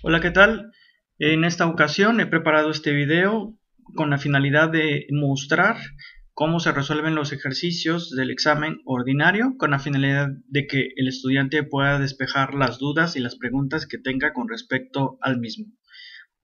Hola, ¿qué tal? En esta ocasión he preparado este video con la finalidad de mostrar cómo se resuelven los ejercicios del examen ordinario, con la finalidad de que el estudiante pueda despejar las dudas y las preguntas que tenga con respecto al mismo.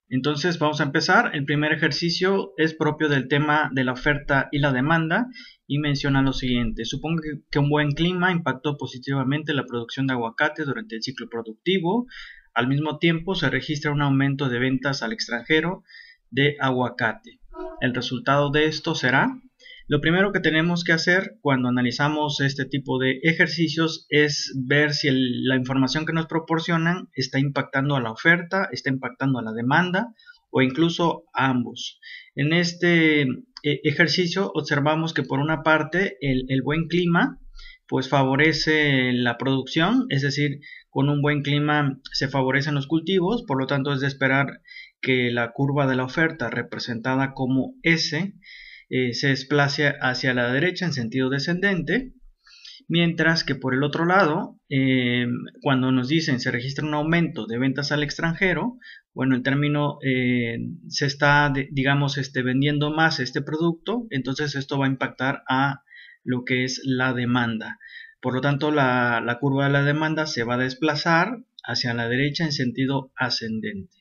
Entonces vamos a empezar. El primer ejercicio es propio del tema de la oferta y la demanda y menciona lo siguiente. Supongo que un buen clima impactó positivamente la producción de aguacate durante el ciclo productivo. Al mismo tiempo se registra un aumento de ventas al extranjero de aguacate. El resultado de esto será: lo primero que tenemos que hacer cuando analizamos este tipo de ejercicios es ver si la información que nos proporcionan está impactando a la oferta, está impactando a la demanda o incluso a ambos. En este ejercicio observamos que por una parte el buen clima pues favorece la producción, es decir, con un buen clima se favorecen los cultivos, por lo tanto es de esperar que la curva de la oferta representada como S se desplace hacia la derecha en sentido descendente, mientras que por el otro lado, cuando nos dicen se registra un aumento de ventas al extranjero, bueno, el término se está, digamos, vendiendo más este producto, entonces esto va a impactar a lo que es la demanda. Por lo tanto, la curva de la demanda se va a desplazar hacia la derecha en sentido ascendente.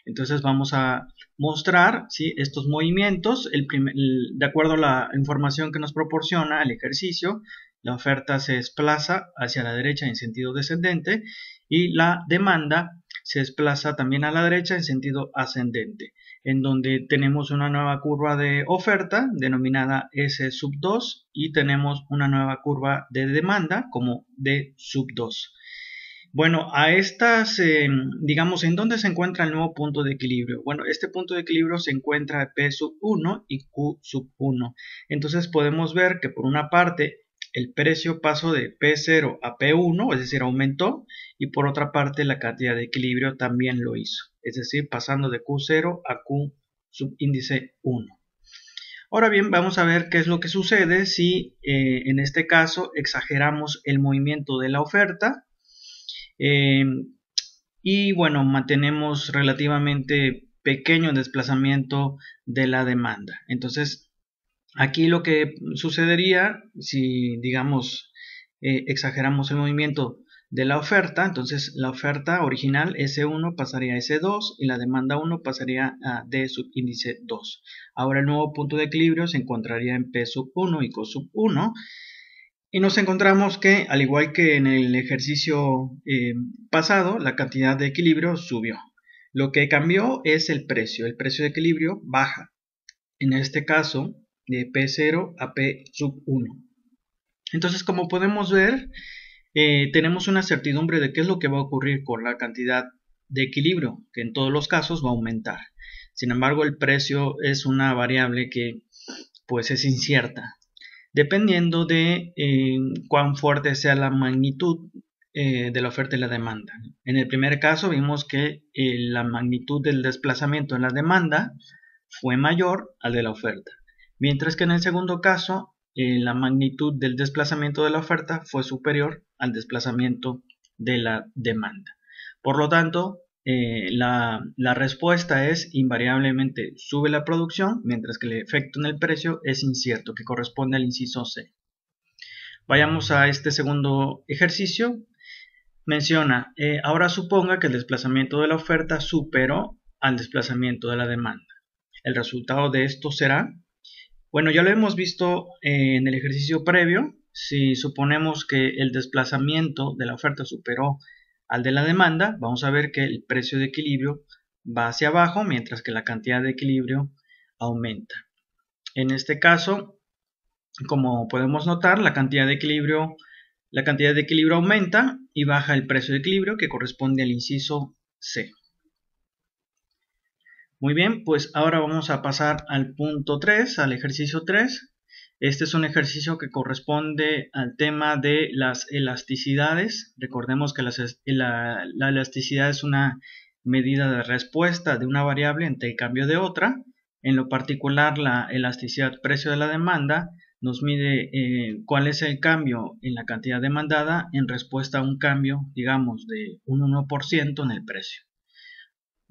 Entonces vamos a mostrar, ¿sí?, estos movimientos de acuerdo a la información que nos proporciona el ejercicio. La oferta se desplaza hacia la derecha en sentido descendente y la demanda se desplaza también a la derecha en sentido ascendente, en donde tenemos una nueva curva de oferta denominada S sub 2 y tenemos una nueva curva de demanda como D sub 2. Bueno, a estas, digamos, ¿en dónde se encuentra el nuevo punto de equilibrio? Bueno, este punto de equilibrio se encuentra P sub 1 y Q sub 1. Entonces podemos ver que por una parte el precio pasó de P0 a P1, es decir, aumentó, y por otra parte la cantidad de equilibrio también lo hizo, es decir, pasando de Q0 a Q subíndice 1. Ahora bien, vamos a ver qué es lo que sucede si en este caso exageramos el movimiento de la oferta. Eh, y bueno, mantenemos relativamente pequeño desplazamiento de la demanda. Entonces, aquí lo que sucedería si, digamos, exageramos el movimiento de la oferta, entonces la oferta original S1 pasaría a S2 y la demanda 1 pasaría a D subíndice 2. Ahora el nuevo punto de equilibrio se encontraría en P sub 1 y Q sub 1. Y nos encontramos que, al igual que en el ejercicio pasado, la cantidad de equilibrio subió. Lo que cambió es el precio. El precio de equilibrio baja. En este caso, de P0 a P sub 1. Entonces, como podemos ver, tenemos una certidumbre de qué es lo que va a ocurrir con la cantidad de equilibrio, que en todos los casos va a aumentar. Sin embargo, el precio es una variable que pues es incierta, dependiendo de cuán fuerte sea la magnitud de la oferta y la demanda. En el primer caso vimos que la magnitud del desplazamiento en la demanda fue mayor al de la oferta, mientras que en el segundo caso la magnitud del desplazamiento de la oferta fue superior al desplazamiento de la demanda. Por lo tanto, la respuesta es invariablemente sube la producción, mientras que el efecto en el precio es incierto, que corresponde al inciso C. Vayamos a este segundo ejercicio. Menciona, ahora suponga que el desplazamiento de la oferta superó al desplazamiento de la demanda. El resultado de esto será, bueno, ya lo hemos visto en el ejercicio previo. Si suponemos que el desplazamiento de la oferta superó al de la demanda, vamos a ver que el precio de equilibrio va hacia abajo, mientras que la cantidad de equilibrio aumenta. En este caso, como podemos notar, la cantidad de equilibrio aumenta y baja el precio de equilibrio, que corresponde al inciso C. Muy bien, pues ahora vamos a pasar al punto 3, al ejercicio 3. Este es un ejercicio que corresponde al tema de las elasticidades. Recordemos que la elasticidad es una medida de respuesta de una variable ante el cambio de otra. En lo particular, la elasticidad precio de la demanda nos mide cuál es el cambio en la cantidad demandada en respuesta a un cambio, digamos, de un 1% en el precio.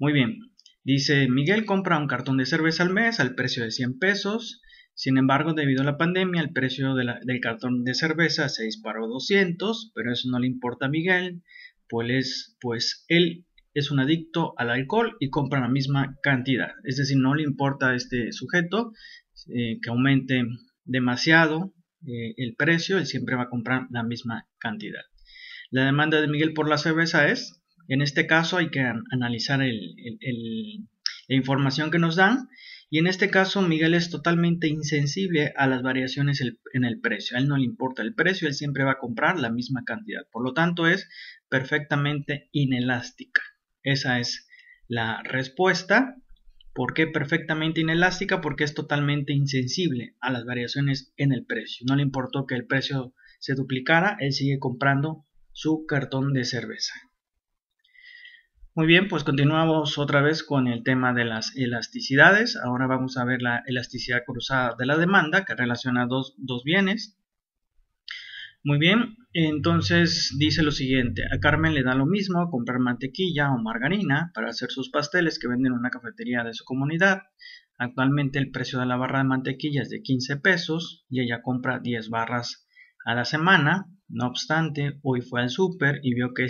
Muy bien, dice Miguel compra un cartón de cerveza al mes al precio de 100 pesos. Sin embargo, debido a la pandemia, el precio del cartón de cerveza se disparó a 200, pero eso no le importa a Miguel, pues él es un adicto al alcohol y compra la misma cantidad. Es decir, no le importa a este sujeto que aumente demasiado el precio, él siempre va a comprar la misma cantidad. La demanda de Miguel por la cerveza es, en este caso hay que analizar la información que nos dan, y en este caso Miguel es totalmente insensible a las variaciones en el precio. A él no le importa el precio, él siempre va a comprar la misma cantidad. Por lo tanto, es perfectamente inelástica. Esa es la respuesta. ¿Por qué perfectamente inelástica? Porque es totalmente insensible a las variaciones en el precio. No le importó que el precio se duplicara, él sigue comprando su cartón de cerveza. Muy bien, pues continuamos otra vez con el tema de las elasticidades. Ahora vamos a ver la elasticidad cruzada de la demanda que relaciona dos bienes. Muy bien, entonces dice lo siguiente: a Carmen le da lo mismo comprar mantequilla o margarina para hacer sus pasteles que venden en una cafetería de su comunidad. Actualmente el precio de la barra de mantequilla es de 15 pesos y ella compra 10 barras a la semana. No obstante, hoy fue al súper y vio que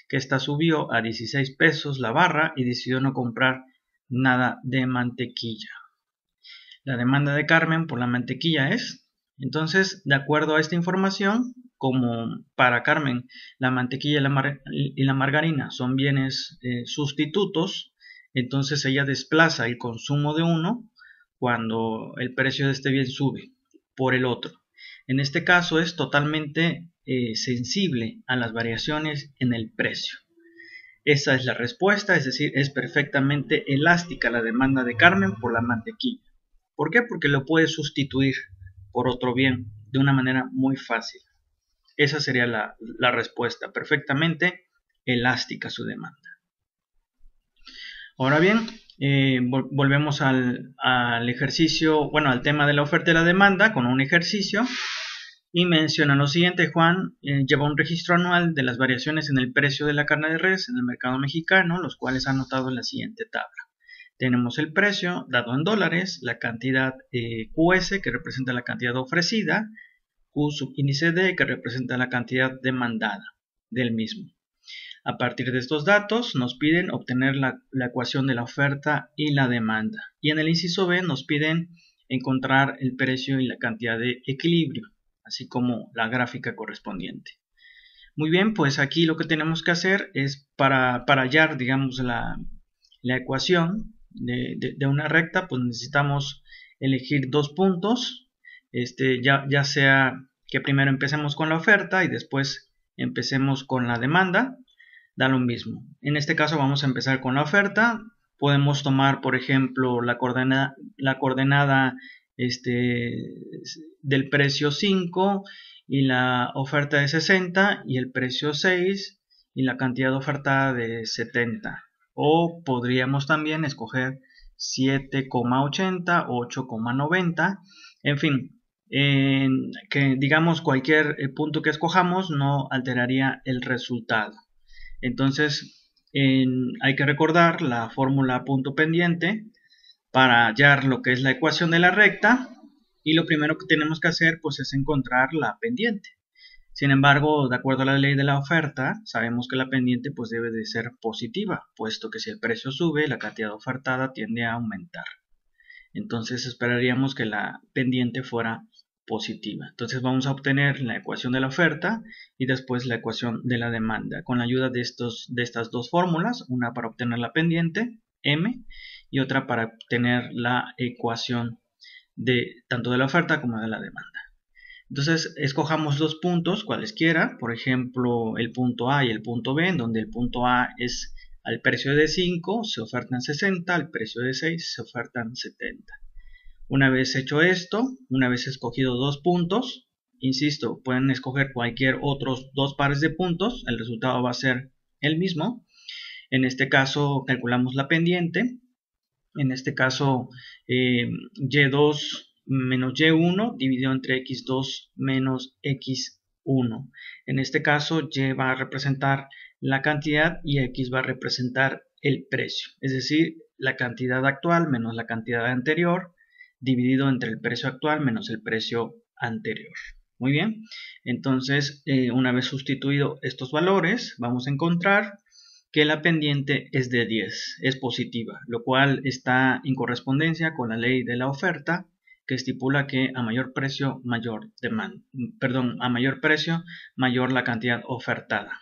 esta subió a 16 pesos la barra y decidió no comprar nada de mantequilla. La demanda de Carmen por la mantequilla es, entonces, de acuerdo a esta información, como para Carmen la mantequilla y la margarina son bienes sustitutos, entonces ella desplaza el consumo de uno cuando el precio de este bien sube por el otro. En este caso es totalmente sensible a las variaciones en el precio. Esa es la respuesta, es decir, es perfectamente elástica la demanda de Carmen por la mantequilla. ¿Por qué? Porque lo puede sustituir por otro bien de una manera muy fácil. Esa sería la respuesta, perfectamente elástica su demanda. Ahora bien, volvemos al ejercicio, bueno, al tema de la oferta y la demanda con un ejercicio. Y menciona lo siguiente: Juan lleva un registro anual de las variaciones en el precio de la carne de res en el mercado mexicano, los cuales ha anotado en la siguiente tabla. Tenemos el precio dado en dólares, la cantidad QS, que representa la cantidad ofrecida, Q subíndice D, que representa la cantidad demandada del mismo. A partir de estos datos nos piden obtener la ecuación de la oferta y la demanda. Y en el inciso B nos piden encontrar el precio y la cantidad de equilibrio, así como la gráfica correspondiente. Muy bien, pues aquí lo que tenemos que hacer es para hallar, digamos, la ecuación de una recta, pues necesitamos elegir dos puntos, ya sea que primero empecemos con la oferta y después empecemos con la demanda, da lo mismo. En este caso vamos a empezar con la oferta. Podemos tomar, por ejemplo, la coordenada del precio 5 y la oferta de 60 y el precio 6 y la cantidad ofertada de 70. O podríamos también escoger 7,80, 8,90, en fin, que digamos cualquier punto que escojamos no alteraría el resultado. Entonces hay que recordar la fórmula punto pendiente para hallar lo que es la ecuación de la recta, y lo primero que tenemos que hacer pues es encontrar la pendiente. Sin embargo, de acuerdo a la ley de la oferta, sabemos que la pendiente pues debe de ser positiva, puesto que si el precio sube, la cantidad ofertada tiende a aumentar. Entonces esperaríamos que la pendiente fuera positiva. Entonces vamos a obtener la ecuación de la oferta y después la ecuación de la demanda con la ayuda de estas dos fórmulas, una para obtener la pendiente, M, y otra para obtener la ecuación tanto de la oferta como de la demanda. Entonces escojamos dos puntos cualesquiera, por ejemplo el punto A y el punto B, en donde el punto A es al precio de 5 se ofertan 60, al precio de 6 se ofertan 70. Una vez hecho esto, una vez escogido dos puntos, insisto, pueden escoger cualquier otros dos pares de puntos, el resultado va a ser el mismo. En este caso calculamos la pendiente, en este caso Y2 menos Y1 dividido entre X2 menos X1. En este caso Y va a representar la cantidad y X va a representar el precio, es decir, la cantidad actual menos la cantidad anterior dividido entre el precio actual menos el precio anterior. Muy bien, entonces una vez sustituido estos valores, vamos a encontrar que la pendiente es de 10, es positiva, lo cual está en correspondencia con la ley de la oferta, que estipula que a mayor precio mayor demanda, a mayor precio mayor la cantidad ofertada.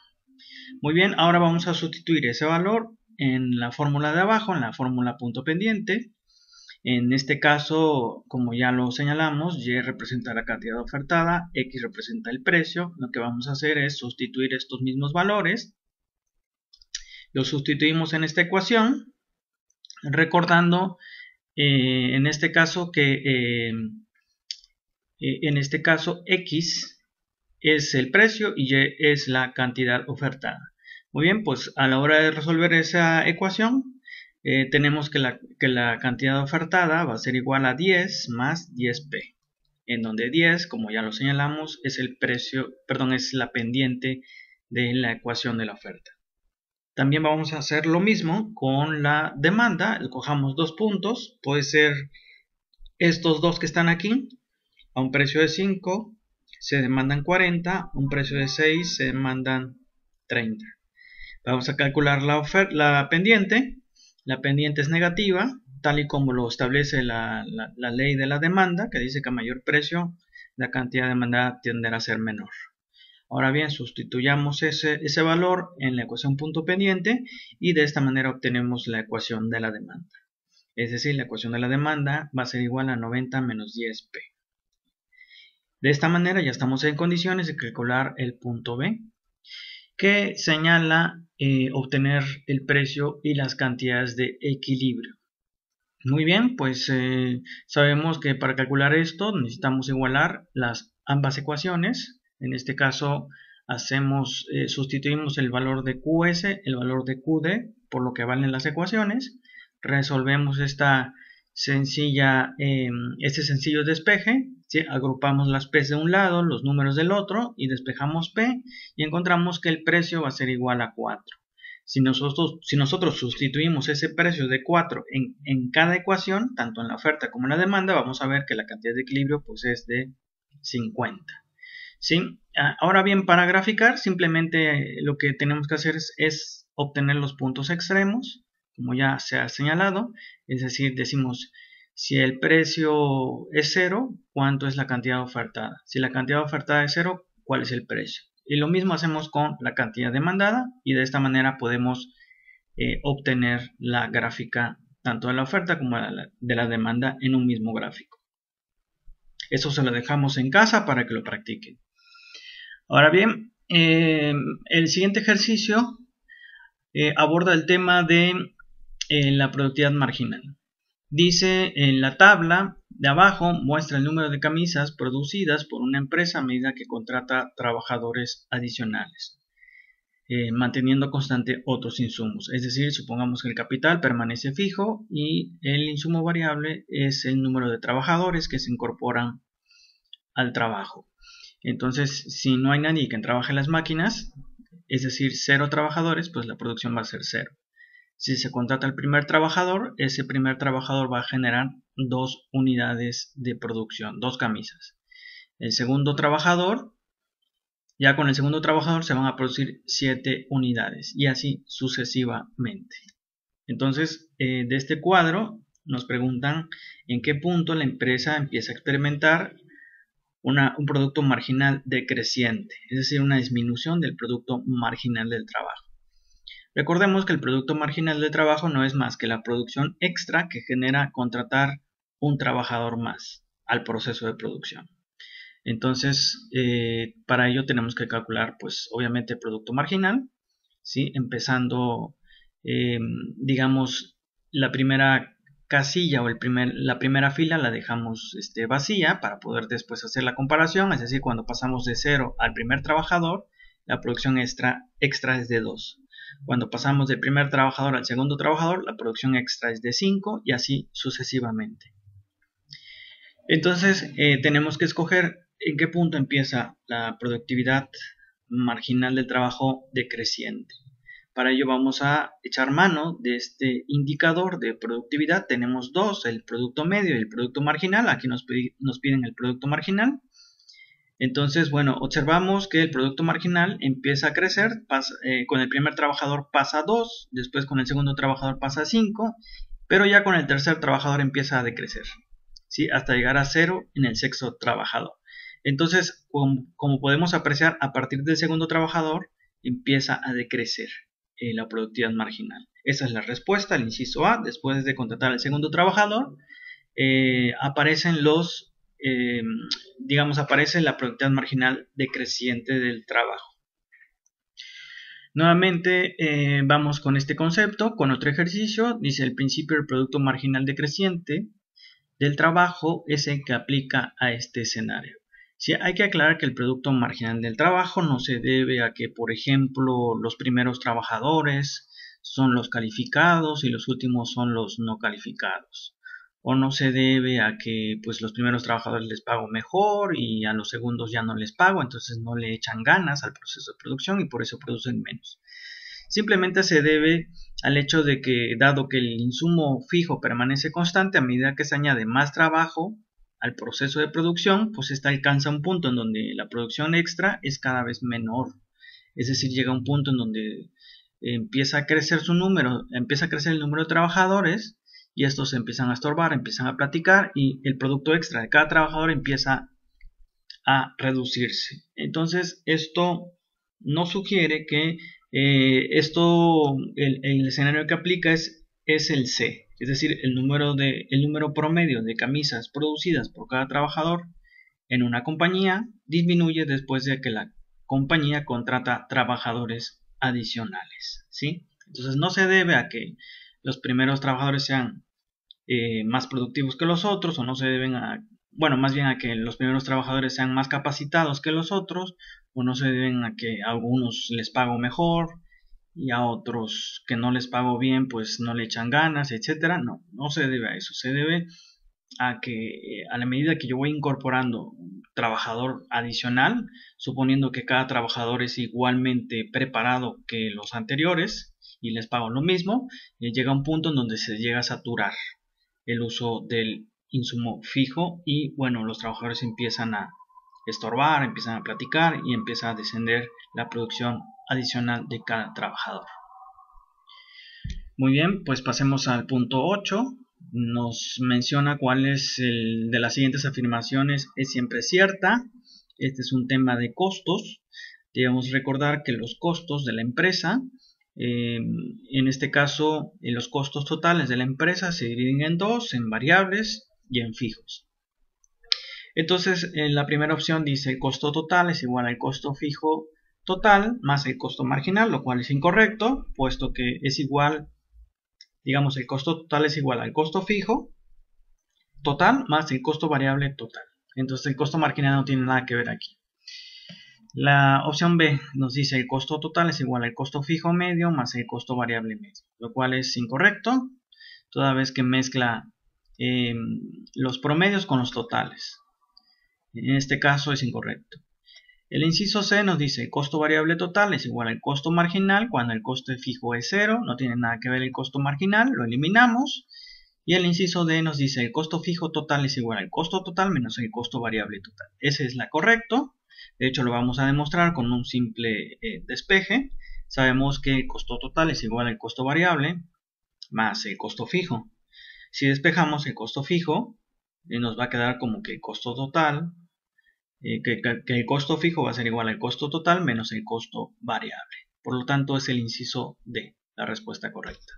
Muy bien, ahora vamos a sustituir ese valor en la fórmula de abajo, en la fórmula punto pendiente. En este caso, como ya lo señalamos, Y representa la cantidad ofertada, X representa el precio. Lo que vamos a hacer es sustituir estos mismos valores. Los sustituimos en esta ecuación, recordando en este caso que X es el precio y Y es la cantidad ofertada. Muy bien, pues a la hora de resolver esa ecuación, tenemos que la cantidad ofertada va a ser igual a 10 más 10p, en donde 10, como ya lo señalamos, es el precio, es la pendiente de la ecuación de la oferta. También vamos a hacer lo mismo con la demanda. Cojamos dos puntos, puede ser estos dos que están aquí, a un precio de 5 se demandan 40, a un precio de 6 se demandan 30. Vamos a calcular la pendiente. La pendiente es negativa, tal y como lo establece la ley de la demanda, que dice que a mayor precio la cantidad demandada tenderá a ser menor. Ahora bien, sustituyamos ese valor en la ecuación punto pendiente y de esta manera obtenemos la ecuación de la demanda. Es decir, la ecuación de la demanda va a ser igual a 90 menos 10p. De esta manera ya estamos en condiciones de calcular el punto B, que señala obtener el precio y las cantidades de equilibrio. Muy bien, pues sabemos que para calcular esto necesitamos igualar ambas ecuaciones. En este caso sustituimos el valor de QS, el valor de QD, por lo que valen las ecuaciones. Resolvemos este sencillo despeje, ¿sí? Agrupamos las P de un lado, los números del otro y despejamos P y encontramos que el precio va a ser igual a 4. Si nosotros sustituimos ese precio de 4 en cada ecuación, tanto en la oferta como en la demanda, vamos a ver que la cantidad de equilibrio pues, es de 50. ¿Sí? Ahora bien, para graficar, simplemente lo que tenemos que hacer es obtener los puntos extremos, como ya se ha señalado, es decir, decimos si el precio es 0, ¿cuánto es la cantidad ofertada? Si la cantidad ofertada es 0, ¿cuál es el precio? Y lo mismo hacemos con la cantidad demandada y de esta manera podemos obtener la gráfica tanto de la oferta como de la demanda en un mismo gráfico. Eso se lo dejamos en casa para que lo practiquen. Ahora bien, el siguiente ejercicio aborda el tema de la productividad marginal. Dice en la tabla de abajo muestra el número de camisas producidas por una empresa a medida que contrata trabajadores adicionales, manteniendo constante otros insumos. Es decir, supongamos que el capital permanece fijo y el insumo variable es el número de trabajadores que se incorporan al trabajo. Entonces, si no hay nadie que trabaje en las máquinas, es decir, 0 trabajadores, pues la producción va a ser 0. Si se contrata al primer trabajador, ese primer trabajador va a generar 2 unidades de producción, 2 camisas. El segundo trabajador, ya con el segundo trabajador se van a producir 7 unidades y así sucesivamente. Entonces, de este cuadro nos preguntan en qué punto la empresa empieza a experimentar un producto marginal decreciente, es decir, una disminución del producto marginal del trabajo. Recordemos que el producto marginal de trabajo no es más que la producción extra que genera contratar un trabajador más al proceso de producción. Entonces, para ello tenemos que calcular, pues, obviamente el producto marginal, ¿sí? Empezando, digamos, la primera casilla o la primera fila la dejamos vacía para poder después hacer la comparación, es decir, cuando pasamos de 0 al primer trabajador, la producción extra es de 2. Cuando pasamos del primer trabajador al segundo trabajador, la producción extra es de 5 y así sucesivamente. Entonces, tenemos que escoger en qué punto empieza la productividad marginal del trabajo decreciente. Para ello vamos a echar mano de este indicador de productividad. Tenemos dos, el producto medio y el producto marginal. Aquí nos piden el producto marginal. Entonces, bueno, observamos que el producto marginal empieza a crecer, con el primer trabajador pasa a 2, después con el segundo trabajador pasa a 5, pero ya con el tercer trabajador empieza a decrecer, ¿sí? Hasta llegar a 0 en el sexto trabajador. Entonces, como podemos apreciar, a partir del segundo trabajador empieza a decrecer la productividad marginal. Esa es la respuesta al inciso A. Después de contratar al segundo trabajador, aparecen aparece la productividad marginal decreciente del trabajo. Nuevamente vamos con este concepto, con otro ejercicio. Dice: el principio del producto marginal decreciente del trabajo es el que aplica a este escenario. Sí, hay que aclarar que el producto marginal del trabajo no se debe a que, por ejemplo, los primeros trabajadores son los calificados y los últimos son los no calificados. O no se debe a que pues los primeros trabajadores les pago mejor y a los segundos ya no les pago, entonces no le echan ganas al proceso de producción y por eso producen menos. Simplemente se debe al hecho de que, dado que el insumo fijo permanece constante, a medida que se añade más trabajo al proceso de producción, pues este alcanza un punto en donde la producción extra es cada vez menor. Es decir, llega a un punto en donde empieza a crecer el número de trabajadores, y estos se empiezan a estorbar, empiezan a platicar y el producto extra de cada trabajador empieza a reducirse. Entonces esto nos sugiere que el escenario que aplica es el C, es decir, el número promedio de camisas producidas por cada trabajador en una compañía disminuye después de que la compañía contrata trabajadores adicionales, ¿sí? Entonces no se debe a que los primeros trabajadores sean más productivos que los otros, o no se deben más bien a que los primeros trabajadores sean más capacitados que los otros, o no se deben a que a algunos les pago mejor y a otros que no les pago bien pues no le echan ganas, etcétera. No se debe a eso, se debe a que a la medida que yo voy incorporando un trabajador adicional, suponiendo que cada trabajador es igualmente preparado que los anteriores y les pago lo mismo, llega un punto en donde se llega a saturar el uso del insumo fijo y bueno, los trabajadores empiezan a estorbar, empiezan a platicar y empieza a descender la producción adicional de cada trabajador. Muy bien, pues pasemos al punto 8. Nos menciona cuál es el de las siguientes afirmaciones es siempre cierta. Este es un tema de costos. Debemos recordar que los costos de la empresa, en este caso los costos totales de la empresa se dividen en dos, en variables y en fijos. Entonces en la primera opción dice el costo total es igual al costo fijo total más el costo marginal, lo cual es incorrecto, puesto que es igual, digamos, el costo total es igual al costo fijo total más el costo variable total. Entonces el costo marginal no tiene nada que ver aquí. La opción B nos dice el costo total es igual al costo fijo medio más el costo variable medio, lo cual es incorrecto, toda vez que mezcla los promedios con los totales. En este caso es incorrecto. El inciso C nos dice el costo variable total es igual al costo marginal cuando el costo fijo es 0, no tiene nada que ver el costo marginal, lo eliminamos. Y el inciso D nos dice el costo fijo total es igual al costo total menos el costo variable total. Ese es la correcto. De hecho lo vamos a demostrar con un simple despeje. Sabemos que el costo total es igual al costo variable más el costo fijo. Si despejamos el costo fijo, nos va a quedar como que el costo total, que el costo fijo va a ser igual al costo total menos el costo variable. Por lo tanto es el inciso D, la respuesta correcta.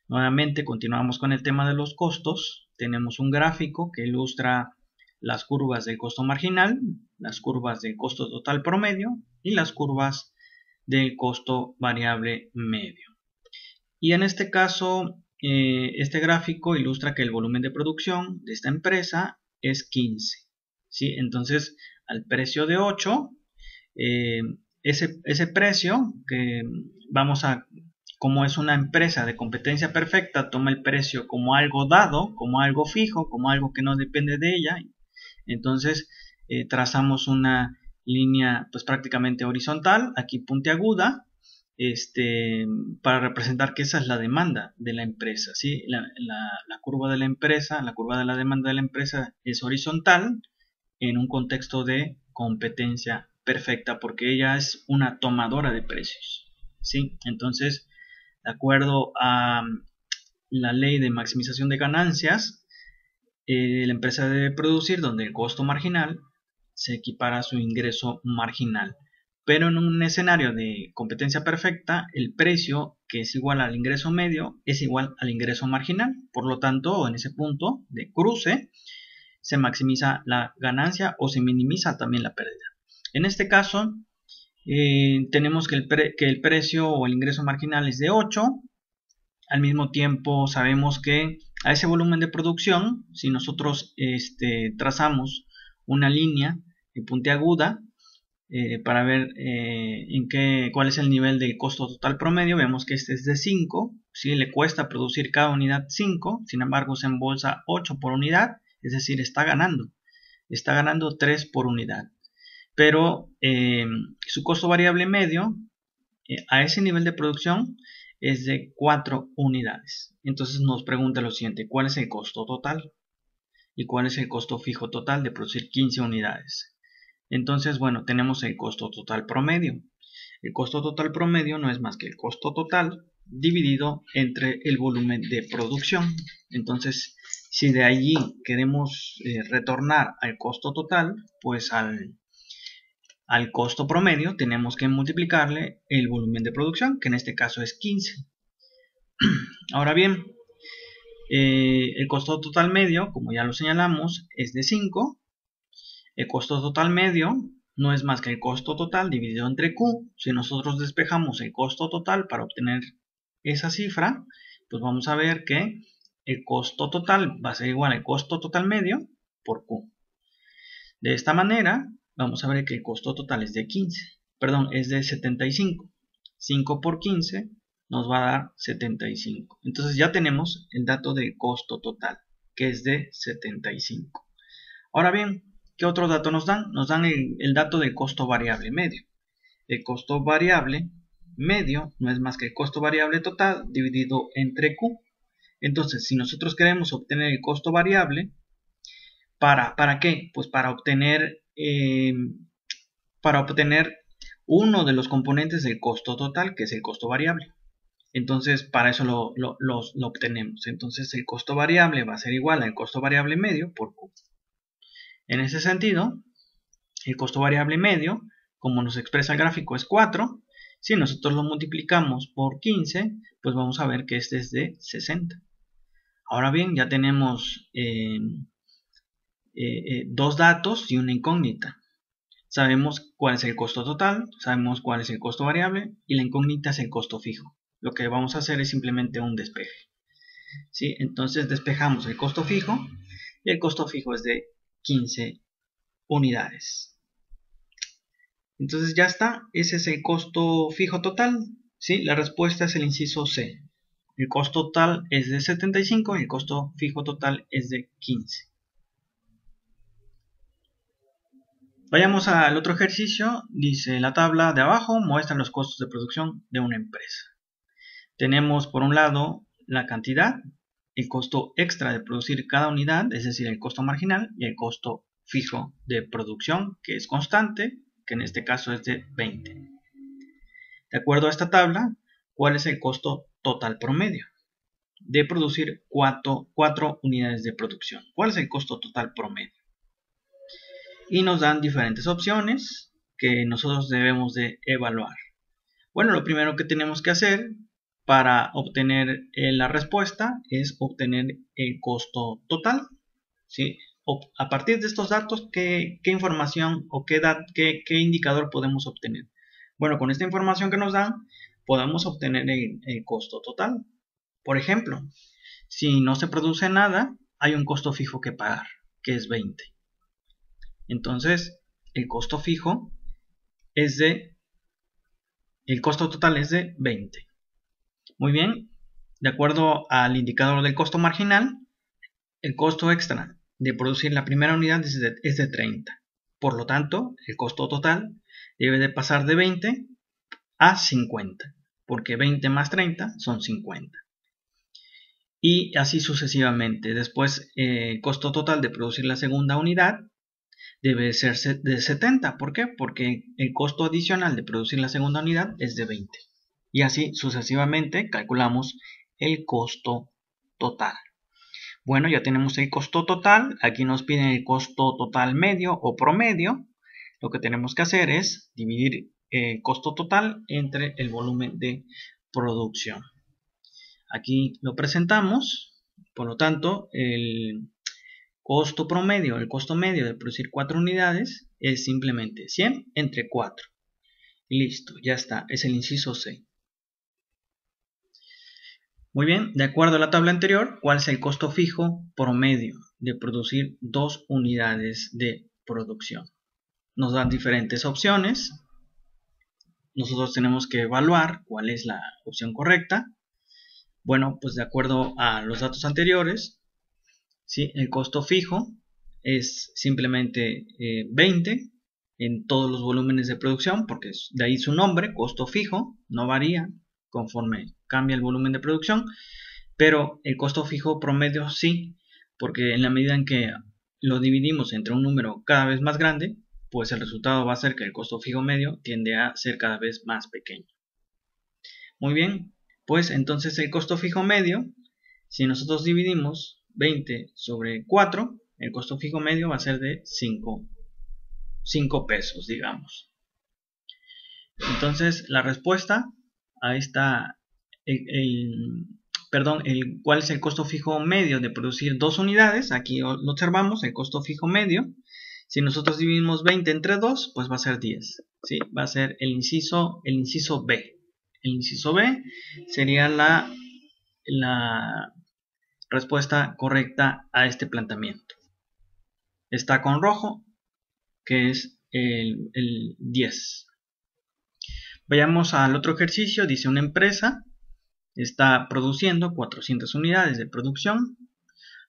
Nuevamente continuamos con el tema de los costos. Tenemos un gráfico que ilustra las curvas del costo marginal, las curvas del costo total promedio y las curvas del costo variable medio. Y en este caso, este gráfico ilustra que el volumen de producción de esta empresa es 15. ¿Sí? Entonces, al precio de 8, ese precio que como es una empresa de competencia perfecta, toma el precio como algo dado, como algo fijo, como algo que no depende de ella. Entonces trazamos una línea pues prácticamente horizontal, aquí puntiaguda, para representar que esa es la demanda de la empresa, ¿sí? La curva de la empresa, la curva de la demanda de la empresa es horizontal en un contexto de competencia perfecta porque ella es una tomadora de precios, ¿sí? Entonces, de acuerdo a la ley de maximización de ganancias, la empresa debe producir donde el costo marginal se equipara a su ingreso marginal. Pero en un escenario de competencia perfecta, el precio que es igual al ingreso medio es igual al ingreso marginal. Por lo tanto, en ese punto de cruce, se maximiza la ganancia o se minimiza también la pérdida. En este caso, tenemos que el precio o el ingreso marginal es de 8. Al mismo tiempo, sabemos que a ese volumen de producción, si nosotros trazamos una línea puntiaguda, para ver cuál es el nivel de costo total promedio, vemos que este es de 5, ¿sí? Le cuesta producir cada unidad 5, sin embargo se embolsa 8 por unidad, es decir, está ganando 3 por unidad. Pero su costo variable medio a ese nivel de producción es de 4 unidades. Entonces nos pregunta lo siguiente: ¿cuál es el costo total? ¿Y cuál es el costo fijo total de producir 15 unidades? Entonces, bueno, tenemos el costo total promedio. El costo total promedio no es más que el costo total dividido entre el volumen de producción. Entonces, si de allí queremos retornar al costo total, pues al costo promedio tenemos que multiplicarle el volumen de producción, que en este caso es 15. Ahora bien, el costo total medio, como ya lo señalamos, es de 5. El costo total medio no es más que el costo total dividido entre Q. Si nosotros despejamos el costo total para obtener esa cifra, pues vamos a ver que el costo total va a ser igual al costo total medio por Q. De esta manera, vamos a ver que el costo total es de 75. 5 por 15 nos va a dar 75. Entonces ya tenemos el dato del costo total, que es de 75. Ahora bien, ¿qué otro dato nos dan? Nos dan el dato del costo variable medio. El costo variable medio no es más que el costo variable total dividido entre Q. Entonces, si nosotros queremos obtener el costo variable, ¿para qué? Pues para obtener uno de los componentes del costo total, que es el costo variable. Entonces, para eso lo obtenemos. Entonces, el costo variable va a ser igual al costo variable medio por Q. En ese sentido, el costo variable medio, como nos expresa el gráfico, es 4. Si nosotros lo multiplicamos por 15, pues vamos a ver que este es de 60. Ahora bien, ya tenemos dos datos y una incógnita. Sabemos cuál es el costo total, sabemos cuál es el costo variable y la incógnita es el costo fijo. Lo que vamos a hacer es simplemente un despeje, ¿sí? Entonces despejamos el costo fijo y el costo fijo es de 15 unidades. Entonces ya está, ese es el costo fijo total, ¿sí? La respuesta es el inciso C. El costo total es de 75 y el costo fijo total es de 15. Vayamos al otro ejercicio. Dice: la tabla de abajo muestra los costos de producción de una empresa. Tenemos por un lado la cantidad, el costo extra de producir cada unidad, es decir, el costo marginal, y el costo fijo de producción, que es constante, que en este caso es de 20. De acuerdo a esta tabla, ¿cuál es el costo total promedio de producir 4 unidades de producción? ¿Cuál es el costo total promedio? Y nos dan diferentes opciones que nosotros debemos de evaluar. Bueno, lo primero que tenemos que hacer para obtener la respuesta es obtener el costo total, ¿sí? A partir de estos datos, ¿qué información o qué indicador podemos obtener? Bueno, con esta información que nos dan, podemos obtener el costo total. Por ejemplo, si no se produce nada, hay un costo fijo que pagar, que es 20. Entonces, el costo fijo el costo total es de 20. Muy bien, de acuerdo al indicador del costo marginal, el costo extra de producir la primera unidad es de 30. Por lo tanto, el costo total debe de pasar de 20 a 50. porque 20 más 30 son 50. Y así sucesivamente. Después, el costo total de producir la segunda unidad debe ser de 70. ¿Por qué? Porque el costo adicional de producir la segunda unidad es de 20. Y así sucesivamente calculamos el costo total. Bueno, ya tenemos el costo total. Aquí nos piden el costo total medio o promedio. Lo que tenemos que hacer es dividir el costo total entre el volumen de producción. Aquí lo presentamos. Por lo tanto, el costo promedio, el costo medio de producir 4 unidades es simplemente 100 entre 4. Y listo, ya está. Es el inciso C. Muy bien, de acuerdo a la tabla anterior, ¿cuál es el costo fijo promedio de producir 2 unidades de producción? Nos dan diferentes opciones. Nosotros tenemos que evaluar cuál es la opción correcta. Bueno, pues de acuerdo a los datos anteriores, ¿sí? El costo fijo es simplemente 20 en todos los volúmenes de producción, porque de ahí su nombre, costo fijo, no varía conforme cambia el volumen de producción, pero el costo fijo promedio sí, porque en la medida en que lo dividimos entre un número cada vez más grande, pues el resultado va a ser que el costo fijo medio tiende a ser cada vez más pequeño. Muy bien, pues entonces el costo fijo medio, si nosotros dividimos 20 sobre 4, el costo fijo medio va a ser de 5 pesos, digamos. Entonces la respuesta a esta, ¿cuál es el costo fijo medio de producir 2 unidades? Aquí lo observamos, el costo fijo medio. Si nosotros dividimos 20 entre 2, pues va a ser 10. ¿Sí? Va a ser el inciso B. El inciso B sería la respuesta correcta a este planteamiento. Está con rojo, que es el 10. Vayamos al otro ejercicio. Dice: una empresa está produciendo 400 unidades de producción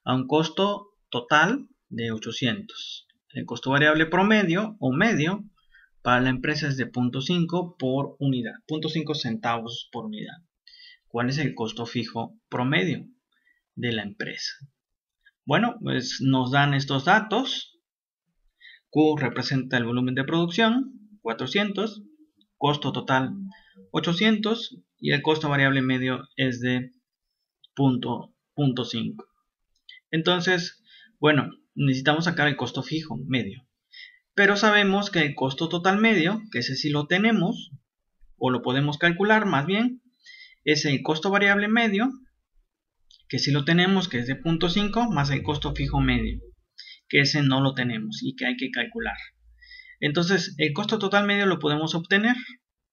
a un costo total de 800. El costo variable promedio o medio para la empresa es de 0.5 por unidad, 0.5 centavos por unidad. ¿Cuál es el costo fijo promedio de la empresa? Bueno, pues nos dan estos datos. Q representa el volumen de producción, 400, costo total 800 y el costo variable medio es de 0.5. Entonces, bueno, necesitamos sacar el costo fijo medio. Pero sabemos que el costo total medio, que ese sí lo tenemos, o lo podemos calcular más bien, es el costo variable medio, que sí lo tenemos, que es de 0.5, más el costo fijo medio, que ese no lo tenemos y que hay que calcular. Entonces, el costo total medio lo podemos obtener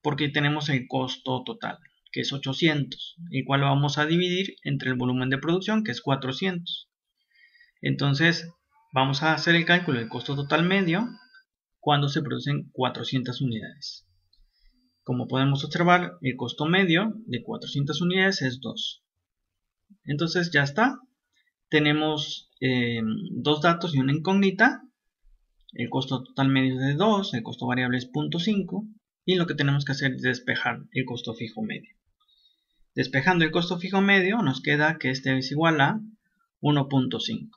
porque tenemos el costo total, que es 800, el cual lo vamos a dividir entre el volumen de producción, que es 400. Entonces, vamos a hacer el cálculo del costo total medio cuando se producen 400 unidades. Como podemos observar, el costo medio de 400 unidades es 2. Entonces ya está. Tenemos dos datos y una incógnita. El costo total medio es de 2, el costo variable es 0.5 y lo que tenemos que hacer es despejar el costo fijo medio. Despejando el costo fijo medio nos queda que este es igual a 1.5.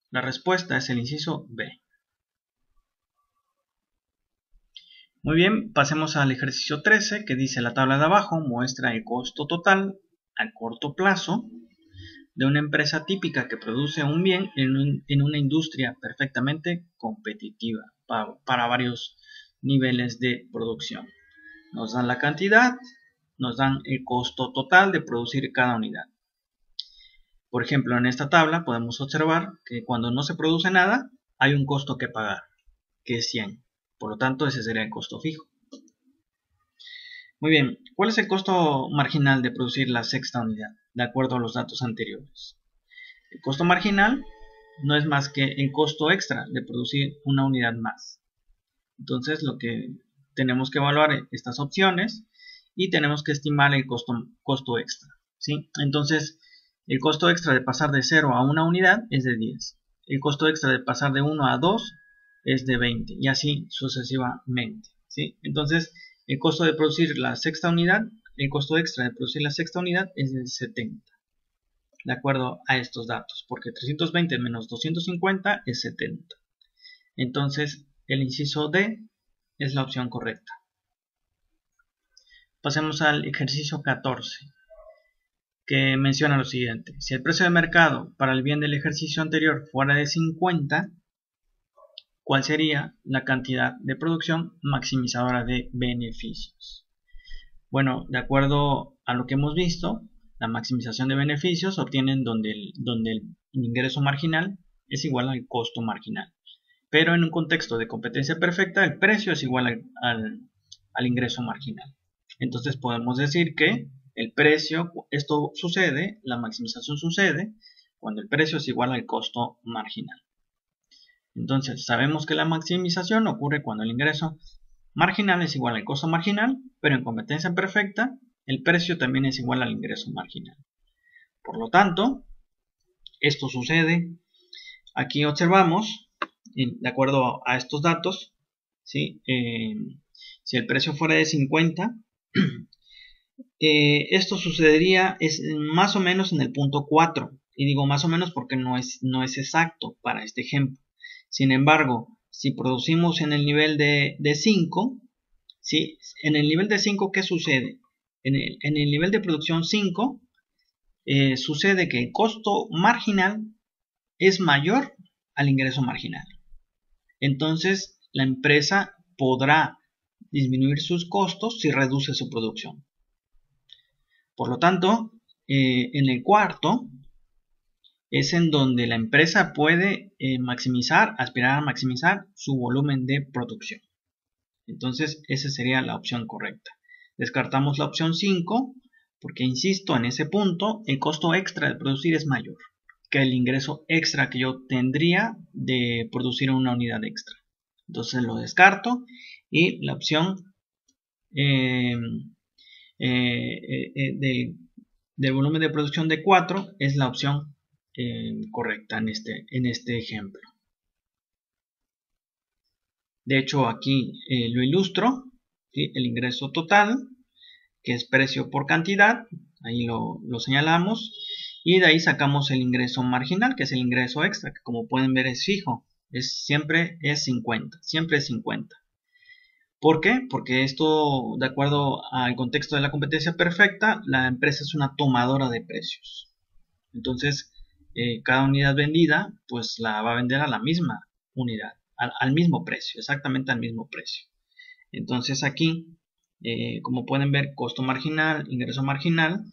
La respuesta es el inciso B. Muy bien, pasemos al ejercicio 13 que dice: la tabla de abajo muestra el costo total a corto plazo de una empresa típica que produce un bien en una industria perfectamente competitiva para varios niveles de producción. Nos dan la cantidad, nos dan el costo total de producir cada unidad. Por ejemplo, en esta tabla podemos observar que cuando no se produce nada hay un costo que pagar, que es 100. Por lo tanto, ese sería el costo fijo. Muy bien, ¿cuál es el costo marginal de producir la sexta unidad? De acuerdo a los datos anteriores. El costo marginal no es más que el costo extra de producir una unidad más. Entonces, lo que tenemos que evaluar es estas opciones y tenemos que estimar el costo extra, ¿sí? Entonces, el costo extra de pasar de 0 a una unidad es de 10. El costo extra de pasar de 1 a 2 es de 20 y así sucesivamente, ¿sí? Entonces, el costo de producir la sexta unidad el costo extra de producir la sexta unidad es de 70. De acuerdo a estos datos, porque 320 menos 250 es 70. Entonces, el inciso D es la opción correcta. Pasemos al ejercicio 14, que menciona lo siguiente. Si el precio de mercado para el bien del ejercicio anterior fuera de 50, ¿cuál sería la cantidad de producción maximizadora de beneficios? Bueno, de acuerdo a lo que hemos visto, la maximización de beneficios se obtiene donde el ingreso marginal es igual al costo marginal. Pero en un contexto de competencia perfecta, el precio es igual al ingreso marginal. Entonces podemos decir que el precio, esto sucede, la maximización sucede cuando el precio es igual al costo marginal. Entonces sabemos que la maximización ocurre cuando el ingreso marginal es igual al costo marginal, pero en competencia perfecta el precio también es igual al ingreso marginal. Por lo tanto, esto sucede. Aquí observamos, de acuerdo a estos datos, ¿sí? Si el precio fuera de 50, esto sucedería más o menos en el punto 4. Y digo más o menos porque no es exacto para este ejemplo. Sin embargo, si producimos en el nivel de 5, ¿sí? En el nivel de 5, ¿qué sucede? En el nivel de producción 5, sucede que el costo marginal es mayor al ingreso marginal. Entonces, la empresa podrá disminuir sus costos si reduce su producción. Por lo tanto, en el cuarto es en donde la empresa puede aspirar a maximizar su volumen de producción. Entonces, esa sería la opción correcta. Descartamos la opción 5 porque, insisto, en ese punto el costo extra de producir es mayor que el ingreso extra que yo tendría de producir una unidad extra. Entonces lo descarto y la opción del volumen de producción de 4 es la opción correcta en este ejemplo. De hecho, aquí lo ilustro, ¿sí? El ingreso total, que es precio por cantidad, ahí lo señalamos, y de ahí sacamos el ingreso marginal, que es el ingreso extra, que como pueden ver es fijo, siempre es 50, siempre es 50. ¿Por qué? Porque esto, de acuerdo al contexto de la competencia perfecta, la empresa es una tomadora de precios. Entonces, cada unidad vendida, pues la va a vender a la misma unidad, al mismo precio, exactamente al mismo precio. Entonces aquí, como pueden ver, costo marginal, ingreso marginal,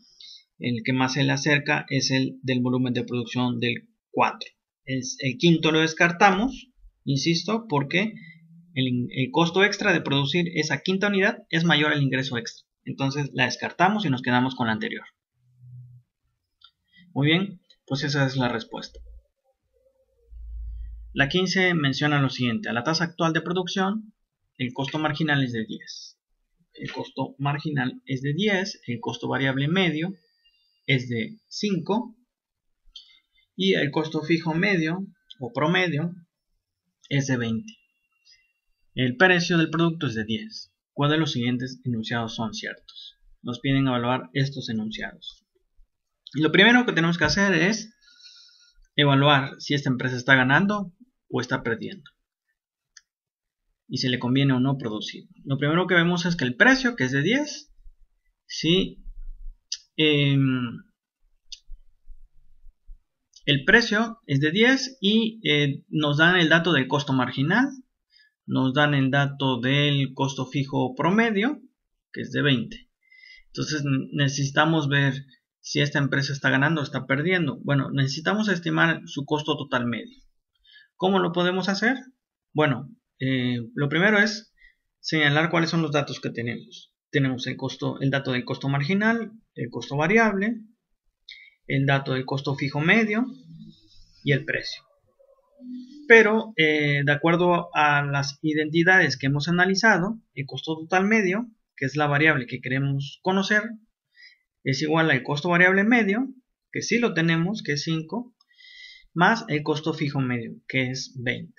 el que más se le acerca es el del volumen de producción del 4. El quinto lo descartamos, insisto, porque el costo extra de producir esa quinta unidad es mayor al ingreso extra. Entonces la descartamos y nos quedamos con la anterior. Muy bien, pues esa es la respuesta. La 15 menciona lo siguiente: a la tasa actual de producción, el costo marginal es de 10. El costo marginal es de 10, el costo variable medio es de 5 y el costo fijo medio o promedio es de 20. El precio del producto es de 10. ¿Cuál de los siguientes enunciados son ciertos? Nos piden evaluar estos enunciados. Y lo primero que tenemos que hacer es evaluar si esta empresa está ganando o está perdiendo y si le conviene o no producir. Lo primero que vemos es que el precio, que es de 10, ¿sí? El precio es de 10 y nos dan el dato del costo marginal, nos dan el dato del costo fijo promedio, que es de 20. Entonces necesitamos ver si esta empresa está ganando o está perdiendo. Bueno, necesitamos estimar su costo total medio. ¿Cómo lo podemos hacer? Bueno, lo primero es señalar cuáles son los datos que tenemos. Tenemos el dato del costo marginal, el costo variable, el dato del costo fijo medio y el precio. Pero de acuerdo a las identidades que hemos analizado, el costo total medio, que es la variable que queremos conocer, es igual al costo variable medio, que sí lo tenemos, que es 5, más el costo fijo medio, que es 20.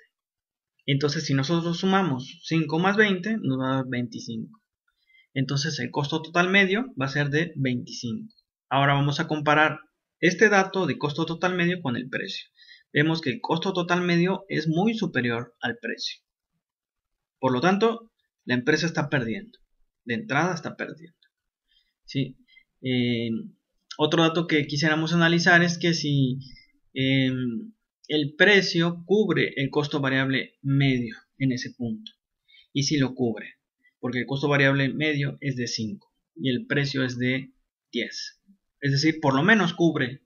Entonces, si nosotros sumamos 5 más 20, nos va a dar 25. Entonces el costo total medio va a ser de 25. Ahora vamos a comparar este dato de costo total medio con el precio. Vemos que el costo total medio es muy superior al precio. Por lo tanto, la empresa está perdiendo. De entrada está perdiendo. ¿Sí? Otro dato que quisiéramos analizar es que si el precio cubre el costo variable medio en ese punto. Y si lo cubre, porque el costo variable medio es de 5 y el precio es de 10. Es decir, por lo menos cubre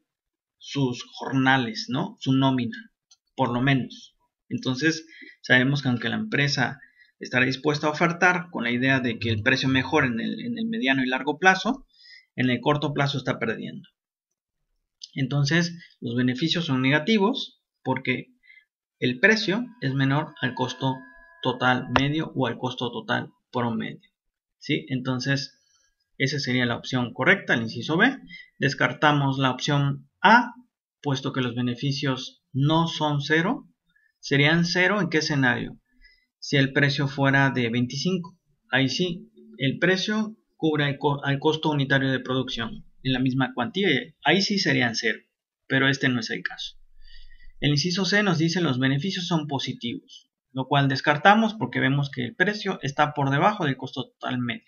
sus jornales, ¿no? Su nómina, por lo menos. Entonces, sabemos que aunque la empresa estará dispuesta a ofertar con la idea de que el precio mejore en el mediano y largo plazo, en el corto plazo está perdiendo. Entonces, los beneficios son negativos porque el precio es menor al costo total medio o al costo total promedio. ¿Sí? Entonces, esa sería la opción correcta, el inciso B. Descartamos la opción A, puesto que los beneficios no son cero. ¿Serían cero en qué escenario? Si el precio fuera de 25. Ahí sí, el precio cubre al costo unitario de producción en la misma cuantía. Ahí sí serían cero, pero este no es el caso. El inciso C nos dice los beneficios son positivos, lo cual descartamos porque vemos que el precio está por debajo del costo total medio.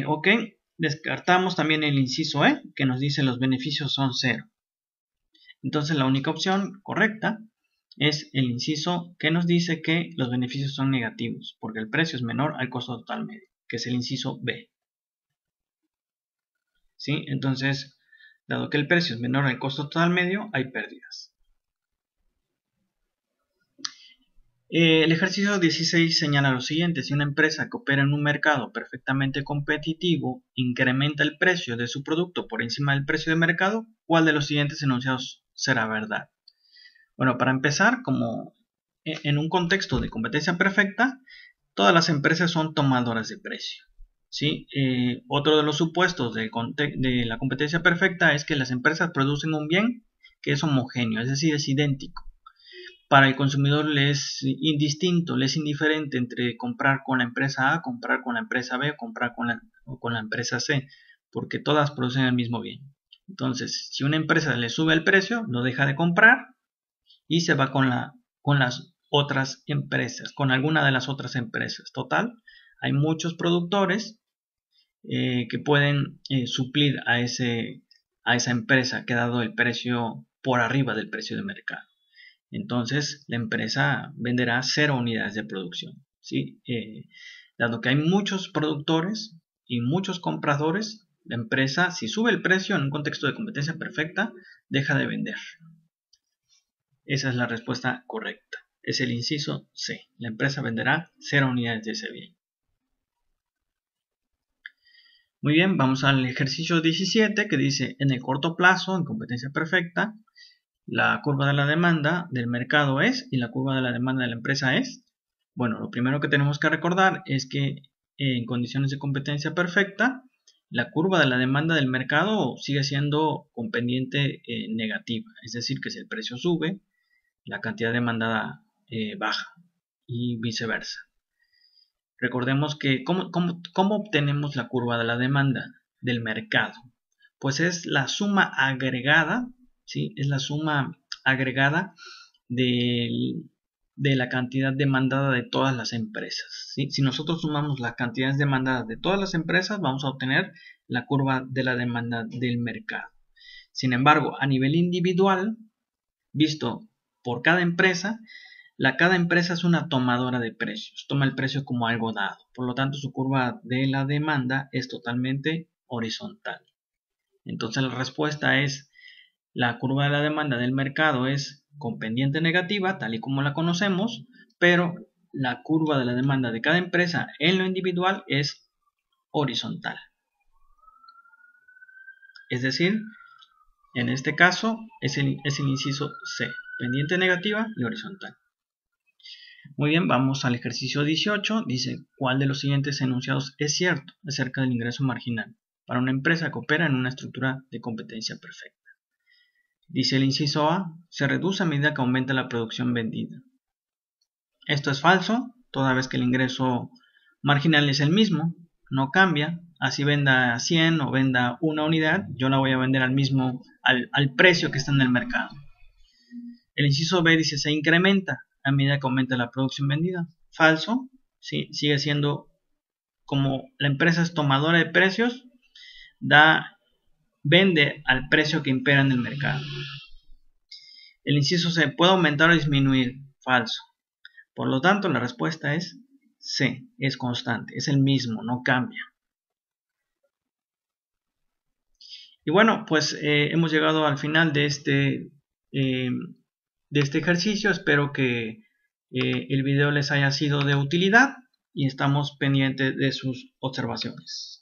Ok, descartamos también el inciso E, que nos dice los beneficios son cero. Entonces la única opción correcta es el inciso que nos dice que los beneficios son negativos, porque el precio es menor al costo total medio, que es el inciso B. ¿Sí? Entonces, dado que el precio es menor al costo total medio, hay pérdidas. El ejercicio 16 señala lo siguiente: si una empresa que opera en un mercado perfectamente competitivo incrementa el precio de su producto por encima del precio de mercado, ¿cuál de los siguientes enunciados será verdad? Bueno, para empezar, como en un contexto de competencia perfecta, todas las empresas son tomadoras de precio. ¿Sí? Otro de los supuestos de la competencia perfecta es que las empresas producen un bien que es homogéneo, es decir, es idéntico. Para el consumidor le es indistinto, le es indiferente entre comprar con la empresa A, comprar con la empresa B, comprar con la empresa C, porque todas producen el mismo bien. Entonces, si una empresa le sube el precio, lo deja de comprar y se va con las otras empresas, con alguna de las otras empresas. Total, hay muchos productores que pueden suplir a esa empresa que ha dado el precio por arriba del precio de mercado. Entonces la empresa venderá 0 unidades de producción, ¿sí? Dado que hay muchos productores y muchos compradores, la empresa, si sube el precio en un contexto de competencia perfecta, deja de vender. Esa es la respuesta correcta. Es el inciso C. La empresa venderá 0 unidades de ese bien. Muy bien, vamos al ejercicio 17 que dice: en el corto plazo, en competencia perfecta, la curva de la demanda del mercado es y la curva de la demanda de la empresa es. Bueno, lo primero que tenemos que recordar es que en condiciones de competencia perfecta, la curva de la demanda del mercado sigue siendo con pendiente negativa. Es decir, que si el precio sube, la cantidad demandada baja y viceversa. Recordemos que ¿cómo obtenemos la curva de la demanda del mercado? Pues es la suma agregada, ¿sí? Es la suma agregada de la cantidad demandada de todas las empresas, ¿sí? Si nosotros sumamos las cantidades demandadas de todas las empresas, vamos a obtener la curva de la demanda del mercado. Sin embargo, a nivel individual, visto por cada empresa es una tomadora de precios, toma el precio como algo dado, por lo tanto su curva de la demanda es totalmente horizontal. Entonces la respuesta es: la curva de la demanda del mercado es con pendiente negativa, tal y como la conocemos, pero la curva de la demanda de cada empresa en lo individual es horizontal. Es decir, en este caso es el inciso C, pendiente negativa y horizontal. Muy bien, vamos al ejercicio 18. Dice: ¿cuál de los siguientes enunciados es cierto acerca del ingreso marginal para una empresa que opera en una estructura de competencia perfecta? Dice el inciso A: se reduce a medida que aumenta la producción vendida. Esto es falso, toda vez que el ingreso marginal es el mismo, no cambia. Así venda 100 o venda una unidad, yo la voy a vender al precio que está en el mercado. El inciso B dice se incrementa a medida que aumenta la producción vendida. Falso, ¿sí? Sigue siendo como la empresa es tomadora de precios, vende al precio que impera en el mercado. El inciso C, puede aumentar o disminuir. Falso. Por lo tanto, la respuesta es C, es constante, es el mismo, no cambia. Y bueno, pues hemos llegado al final de este ejercicio. Espero que el video les haya sido de utilidad y estamos pendientes de sus observaciones.